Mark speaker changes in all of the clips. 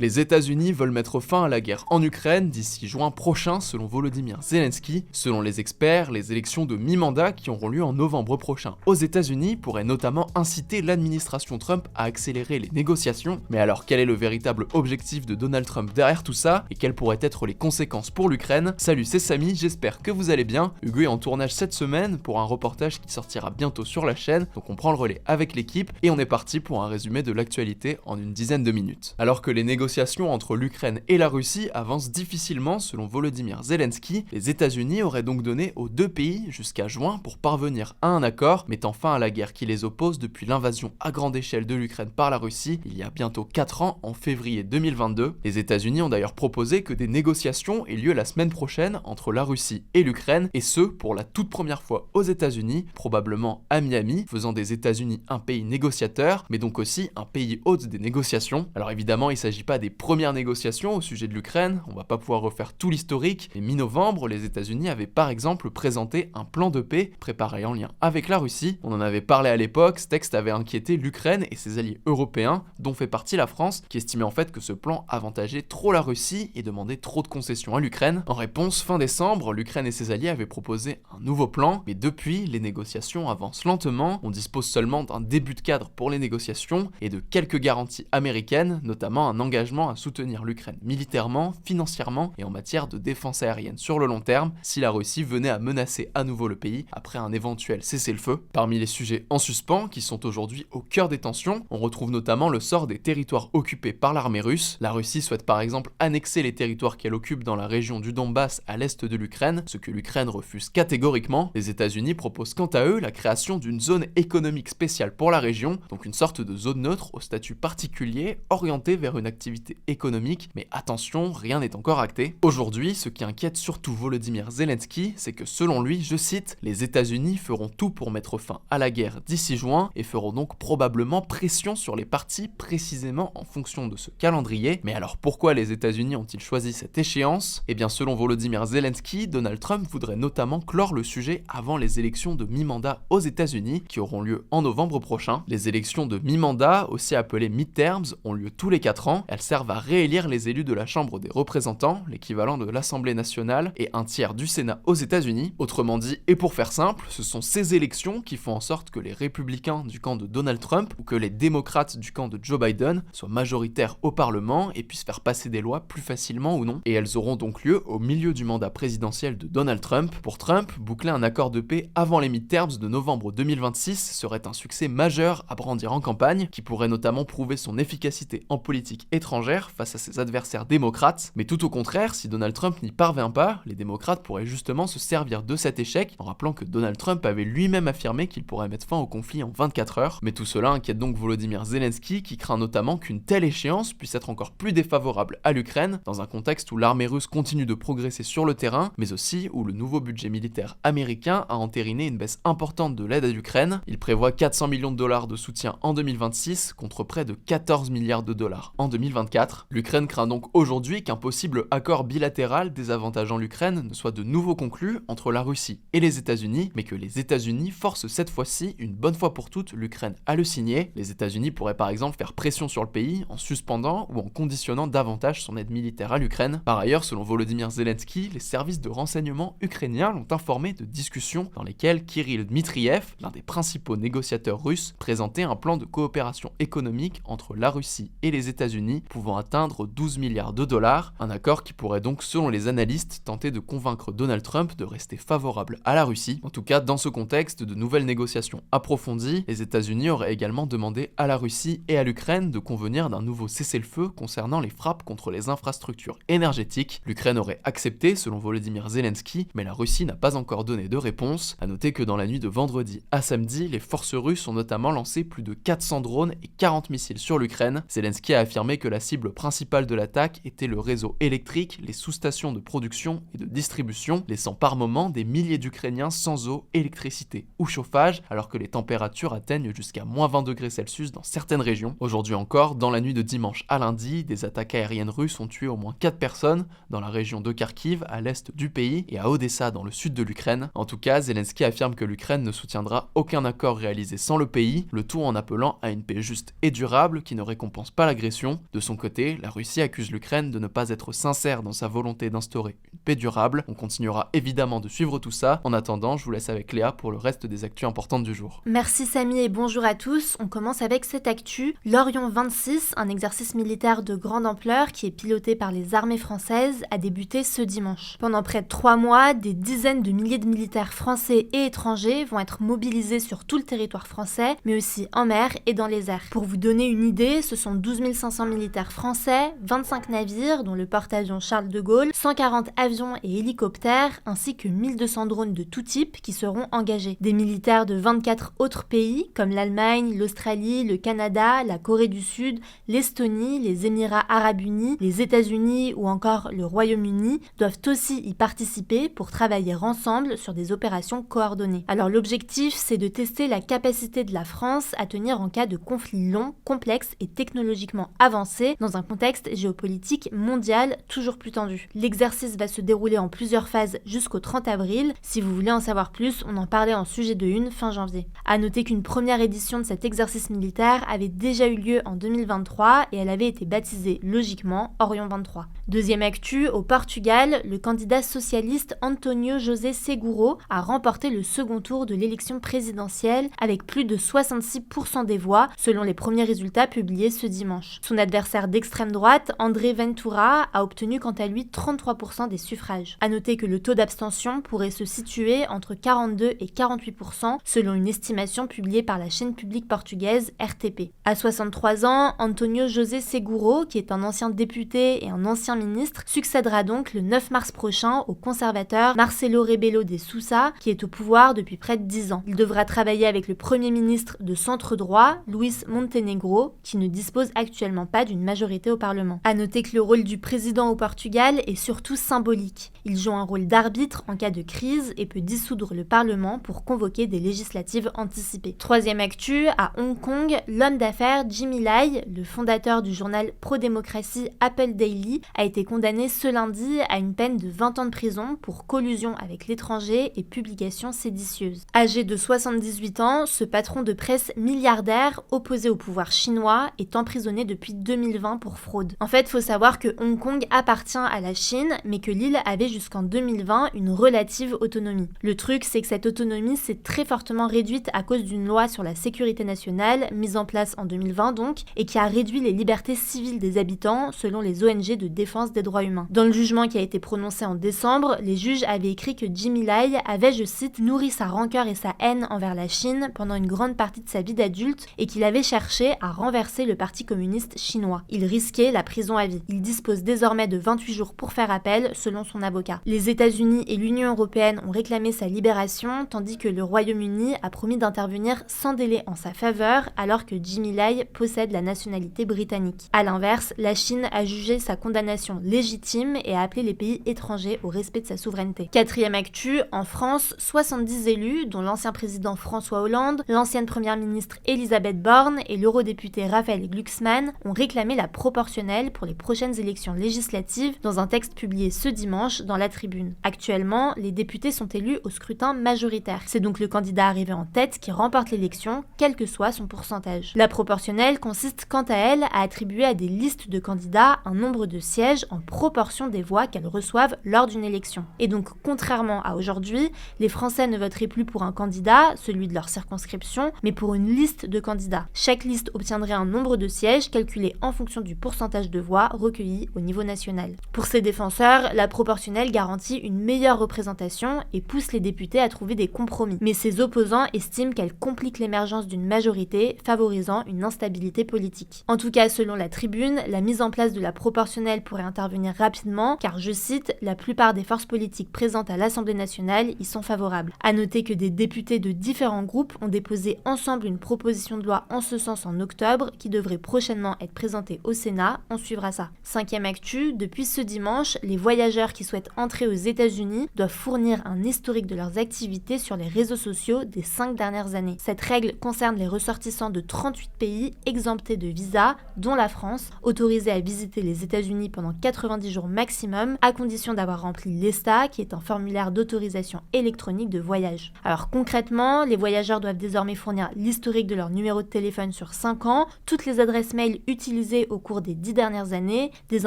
Speaker 1: Les États-Unis veulent mettre fin à la guerre en Ukraine d'ici juin prochain selon Volodymyr Zelensky. Selon les experts, les élections de mi-mandat qui auront lieu en novembre prochain aux États-Unis pourraient notamment inciter l'administration Trump à accélérer les négociations. Mais alors quel est le véritable objectif de Donald Trump derrière tout ça et quelles pourraient être les conséquences pour l'Ukraine? Salut, c'est Samy, j'espère que vous allez bien. Hugo est en tournage cette semaine pour un reportage qui sortira bientôt sur la chaîne, donc on prend le relais avec l'équipe et on est parti pour un résumé de l'actualité en une dizaine de minutes. Alors que les négociations entre l'Ukraine et la Russie avancent difficilement selon Volodymyr Zelensky, les États-Unis auraient donc donné aux deux pays jusqu'à juin pour parvenir à un accord mettant fin à la guerre qui les oppose depuis l'invasion à grande échelle de l'Ukraine par la Russie il y a bientôt 4 ans en février 2022. Les États-Unis ont d'ailleurs proposé que des négociations aient lieu la semaine prochaine entre la Russie et l'Ukraine, et ce pour la toute première fois aux États-Unis, probablement à Miami, faisant des États-Unis un pays négociateur, mais donc aussi un pays hôte des négociations. Alors évidemment, il ne s'agit pas des premières négociations au sujet de l'Ukraine, on va pas pouvoir refaire tout l'historique, mais mi-novembre, les États-Unis avaient par exemple présenté un plan de paix préparé en lien avec la Russie. On en avait parlé à l'époque, ce texte avait inquiété l'Ukraine et ses alliés européens, dont fait partie la France, qui estimait en fait que ce plan avantageait trop la Russie et demandait trop de concessions à l'Ukraine. En réponse, fin décembre, l'Ukraine et ses alliés avaient proposé un nouveau plan, mais depuis, les négociations avancent lentement, on dispose seulement d'un début de cadre pour les négociations et de quelques garanties américaines, notamment un engagement à soutenir l'Ukraine militairement, financièrement et en matière de défense aérienne sur le long terme si la Russie venait à menacer à nouveau le pays après un éventuel cessez-le-feu. Parmi les sujets en suspens qui sont aujourd'hui au cœur des tensions, on retrouve notamment le sort des territoires occupés par l'armée russe. La Russie souhaite par exemple annexer les territoires qu'elle occupe dans la région du Donbass à l'est de l'Ukraine, ce que l'Ukraine refuse catégoriquement. Les États-Unis proposent quant à eux la création d'une zone économique spéciale pour la région, donc une sorte de zone neutre au statut particulier orientée vers une activité économique, mais attention, rien n'est encore acté. Aujourd'hui, ce qui inquiète surtout Volodymyr Zelensky, c'est que selon lui, je cite, les États-Unis feront tout pour mettre fin à la guerre d'ici juin et feront donc probablement pression sur les parties précisément en fonction de ce calendrier. Mais alors pourquoi les États-Unis ont-ils choisi cette échéance? Eh bien selon Volodymyr Zelensky, Donald Trump voudrait notamment clore le sujet avant les élections de mi-mandat aux États-Unis qui auront lieu en novembre prochain. Les élections de mi-mandat, aussi appelées midterms, ont lieu tous les 4 ans. Elles servent à réélire les élus de la Chambre des représentants, l'équivalent de l'Assemblée nationale, et un tiers du Sénat aux États-Unis. Autrement dit, et pour faire simple, ce sont ces élections qui font en sorte que les républicains du camp de Donald Trump ou que les démocrates du camp de Joe Biden soient majoritaires au Parlement et puissent faire passer des lois plus facilement ou non. Et elles auront donc lieu au milieu du mandat présidentiel de Donald Trump. Pour Trump, boucler un accord de paix avant les midterms de novembre 2026 serait un succès majeur à brandir en campagne, qui pourrait notamment prouver son efficacité en politique étrangère face à ses adversaires démocrates. Mais tout au contraire, si Donald Trump n'y parvient pas, les démocrates pourraient justement se servir de cet échec en rappelant que Donald Trump avait lui-même affirmé qu'il pourrait mettre fin au conflit en 24 heures. Mais tout cela inquiète donc Volodymyr Zelensky qui craint notamment qu'une telle échéance puisse être encore plus défavorable à l'Ukraine dans un contexte où l'armée russe continue de progresser sur le terrain, mais aussi où le nouveau budget militaire américain a entériné une baisse importante de l'aide à l'Ukraine. Il prévoit 400 millions de dollars de soutien en 2026 contre près de 14 milliards de dollars en 2024. L'Ukraine craint donc aujourd'hui qu'un possible accord bilatéral désavantageant l'Ukraine ne soit de nouveau conclu entre la Russie et les États-Unis, mais que les États-Unis forcent cette fois-ci, une bonne fois pour toutes, l'Ukraine à le signer. Les États-Unis pourraient par exemple faire pression sur le pays en suspendant ou en conditionnant davantage son aide militaire à l'Ukraine. Par ailleurs, selon Volodymyr Zelensky, les services de renseignement ukrainiens l'ont informé de discussions dans lesquelles Kirill Dmitriev, l'un des principaux négociateurs russes, présentait un plan de coopération économique entre la Russie et les États-Unis pouvant atteindre 12 milliards de dollars, un accord qui pourrait donc, selon les analystes, tenter de convaincre Donald Trump de rester favorable à la Russie. En tout cas, dans ce contexte de nouvelles négociations approfondies, les États-Unis auraient également demandé à la Russie et à l'Ukraine de convenir d'un nouveau cessez-le-feu concernant les frappes contre les infrastructures énergétiques. L'Ukraine aurait accepté, selon Volodymyr Zelensky, mais la Russie n'a pas encore donné de réponse. À noter que dans la nuit de vendredi à samedi, les forces russes ont notamment lancé plus de 400 drones et 40 missiles sur l'Ukraine. Zelensky a affirmé que la cible principale de l'attaque était le réseau électrique, les sous-stations de production et de distribution, laissant par moments des milliers d'Ukrainiens sans eau, électricité ou chauffage, alors que les températures atteignent jusqu'à -20 degrés Celsius dans certaines régions. Aujourd'hui encore, dans la nuit de dimanche à lundi, des attaques aériennes russes ont tué au moins 4 personnes dans la région de Kharkiv, à l'est du pays, et à Odessa, dans le sud de l'Ukraine. En tout cas, Zelensky affirme que l'Ukraine ne soutiendra aucun accord réalisé sans le pays, le tout en appelant à une paix juste et durable qui ne récompense pas l'agression. De son côté, la Russie accuse l'Ukraine de ne pas être sincère dans sa volonté d'instaurer une paix durable. On continuera évidemment de suivre tout ça. En attendant, je vous laisse avec Léa pour le reste des actus importantes du jour.
Speaker 2: Merci Samy et bonjour à tous. On commence avec cette actu. L'Orion 26, un exercice militaire de grande ampleur qui est piloté par les armées françaises, a débuté ce dimanche. Pendant près de 3 mois, des dizaines de milliers de militaires français et étrangers vont être mobilisés sur tout le territoire français, mais aussi en mer et dans les airs. Pour vous donner une idée, ce sont 12 500 militaires français, 25 navires, dont le porte-avions Charles de Gaulle, 140 avions et hélicoptères, ainsi que 1200 drones de tout type qui seront engagés. Des militaires de 24 autres pays, comme l'Allemagne, l'Australie, le Canada, la Corée du Sud, l'Estonie, les Émirats Arabes Unis, les États-Unis ou encore le Royaume-Uni, doivent aussi y participer pour travailler ensemble sur des opérations coordonnées. Alors l'objectif, c'est de tester la capacité de la France à tenir en cas de conflit long, complexe et technologiquement avancé dans un contexte géopolitique mondial toujours plus tendu. L'exercice va se dérouler en plusieurs phases jusqu'au 30 avril. Si vous voulez en savoir plus, on en parlait en sujet de une fin janvier. À noter qu'une première édition de cet exercice militaire avait déjà eu lieu en 2023 et elle avait été baptisée logiquement Orion 23. Deuxième actu, au Portugal, le candidat socialiste António José Seguro a remporté le second tour de l'élection présidentielle avec plus de 66% des voix selon les premiers résultats publiés ce dimanche. Son adversaire d'extrême droite, André Ventura, a obtenu quant à lui 33% des suffrages. À noter que le taux d'abstention pourrait se situer entre 42 et 48% selon une estimation publiée par la chaîne publique portugaise RTP. À 63 ans, António José Seguro, qui est un ancien député et un ancien ministre, succédera donc le 9 mars prochain au conservateur Marcelo Rebelo de Sousa, qui est au pouvoir depuis près de 10 ans. Il devra travailler avec le premier ministre de centre-droit, Luís Montenegro, qui ne dispose actuellement pas d'une majorité au Parlement. À noter que le rôle du président au Portugal est surtout symbolique. Il joue un rôle d'arbitre en cas de crise et peut dissoudre le Parlement pour convoquer des législatives anticipées. Troisième actu, à Hong Kong, l'homme d'affaires Jimmy Lai, le fondateur du journal pro-démocratie Apple Daily, a été condamné ce lundi à une peine de 20 ans de prison pour collusion avec l'étranger et publication séditieuse. Âgé de 78 ans, ce patron de presse milliardaire opposé au pouvoir chinois est emprisonné depuis 2020 pour fraude. En fait, il faut savoir que Hong Kong appartient à la Chine, mais que l'île avait jusqu'en 2020 une relative autonomie. Le truc, c'est que cette autonomie s'est très fortement réduite à cause d'une loi sur la sécurité nationale, mise en place en 2020 donc, et qui a réduit les libertés civiles des habitants selon les ONG de défense des droits humains. Dans le jugement qui a été prononcé en décembre, les juges avaient écrit que Jimmy Lai avait, je cite, nourri sa rancœur et sa haine envers la Chine pendant une grande partie de sa vie d'adulte et qu'il avait cherché à renverser le parti communiste chinois. Il risquait la prison à vie. Il dispose désormais de 28 jours pour faire appel, selon son avocat. Les États-Unis et l'Union européenne ont réclamé sa libération, tandis que le Royaume-Uni a promis d'intervenir sans délai en sa faveur, alors que Jimmy Lai possède la nationalité britannique. À l'inverse, la Chine a jugé sa condamnation légitime et a appelé les pays étrangers au respect de sa souveraineté. Quatrième actu, en France, 70 élus, dont l'ancien président François Hollande, l'ancienne première ministre Elisabeth Borne et l'eurodéputé Raphaël Glucksmann, ont réclamé la proportionnelle pour les prochaines élections législatives dans un texte publié ce dimanche dans La Tribune. Actuellement, les députés sont élus au scrutin majoritaire. C'est donc le candidat arrivé en tête qui remporte l'élection, quel que soit son pourcentage. La proportionnelle consiste quant à elle à attribuer à des listes de candidats un nombre de sièges en proportion des voix qu'elles reçoivent lors d'une élection. Et donc, contrairement à aujourd'hui, les Français ne voteraient plus pour un candidat, celui de leur circonscription, mais pour une liste de candidats. Chaque liste obtiendrait un nombre de sièges calculé en fonction du pourcentage de voix recueillies au niveau national. Pour ses défenseurs, la proportionnelle garantit une meilleure représentation et pousse les députés à trouver des compromis. Mais ses opposants estiment qu'elle complique l'émergence d'une majorité, favorisant une instabilité politique. En tout cas, selon La Tribune, la mise en place de la proportionnelle pourrait intervenir rapidement, car, je cite, la plupart des forces politiques présentes à l'Assemblée nationale y sont favorables. À noter que des députés de différents groupes ont déposé ensemble une proposition de loi en ce sens en octobre, qui devrait prochainement être présentée au Sénat. On suivra ça. Cinquième actu, depuis ce dimanche, les voyageurs qui souhaitent entrer aux États-Unis doivent fournir un historique de leurs activités sur les réseaux sociaux des 5 dernières années. Cette règle concerne les ressortissants de 38 pays exemptés de visa, dont la France, autorisés à visiter les États-Unis pendant 90 jours maximum, à condition d'avoir rempli l'ESTA, qui est un formulaire d'autorisation électronique de voyage. Alors concrètement, les voyageurs doivent désormais fournir l'historique de leur numéro de téléphone sur 5 ans, toutes les adresses mail utilisées ajouter au cours des 10 dernières années des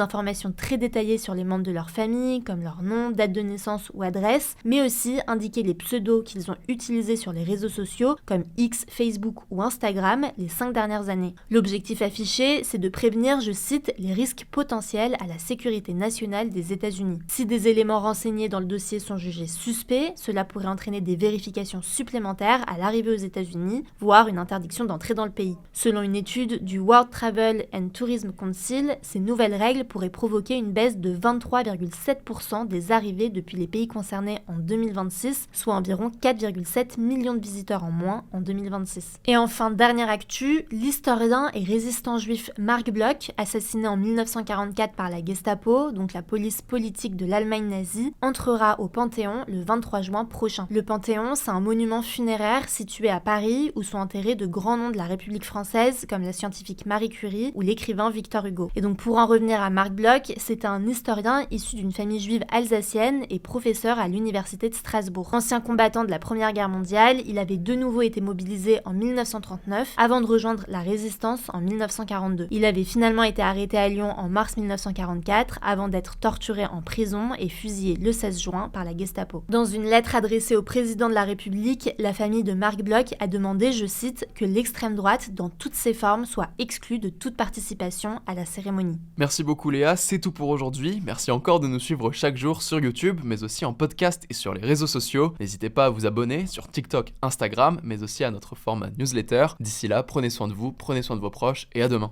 Speaker 2: informations très détaillées sur les membres de leur famille, comme leur nom, date de naissance ou adresse, mais aussi indiquer les pseudos qu'ils ont utilisés sur les réseaux sociaux, comme X, Facebook ou Instagram, les 5 dernières années. L'objectif affiché, c'est de prévenir, je cite, les risques potentiels à la sécurité nationale des États-Unis. Si des éléments renseignés dans le dossier sont jugés suspects, cela pourrait entraîner des vérifications supplémentaires à l'arrivée aux États-Unis, voire une interdiction d'entrer dans le pays. Selon une étude du World Travel and Tourism Council, ces nouvelles règles pourraient provoquer une baisse de 23,7% des arrivées depuis les pays concernés en 2026, soit environ 4,7 millions de visiteurs en moins en 2026. Et enfin, dernière actu, l'historien et résistant juif Marc Bloch, assassiné en 1944 par la Gestapo, donc la police politique de l'Allemagne nazie, entrera au Panthéon le 23 juin prochain. Le Panthéon, c'est un monument funéraire situé à Paris où sont enterrés de grands noms de la République française comme la scientifique Marie Curie ou l'écrivain Victor Hugo. Et donc pour en revenir à Marc Bloch, c'était un historien issu d'une famille juive alsacienne et professeur à l'université de Strasbourg. Ancien combattant de la Première Guerre mondiale, il avait de nouveau été mobilisé en 1939 avant de rejoindre la résistance en 1942. Il avait finalement été arrêté à Lyon en mars 1944 avant d'être torturé en prison et fusillé le 16 juin par la Gestapo. Dans une lettre adressée au président de la République, la famille de Marc Bloch a demandé, je cite, que l'extrême droite, dans toutes ses formes, soit exclue de toute participation à la cérémonie.
Speaker 1: Merci beaucoup Léa, c'est tout pour aujourd'hui. Merci encore de nous suivre chaque jour sur YouTube, mais aussi en podcast et sur les réseaux sociaux. N'hésitez pas à vous abonner sur TikTok, Instagram, mais aussi à notre format newsletter. D'ici là, prenez soin de vous, prenez soin de vos proches et à demain.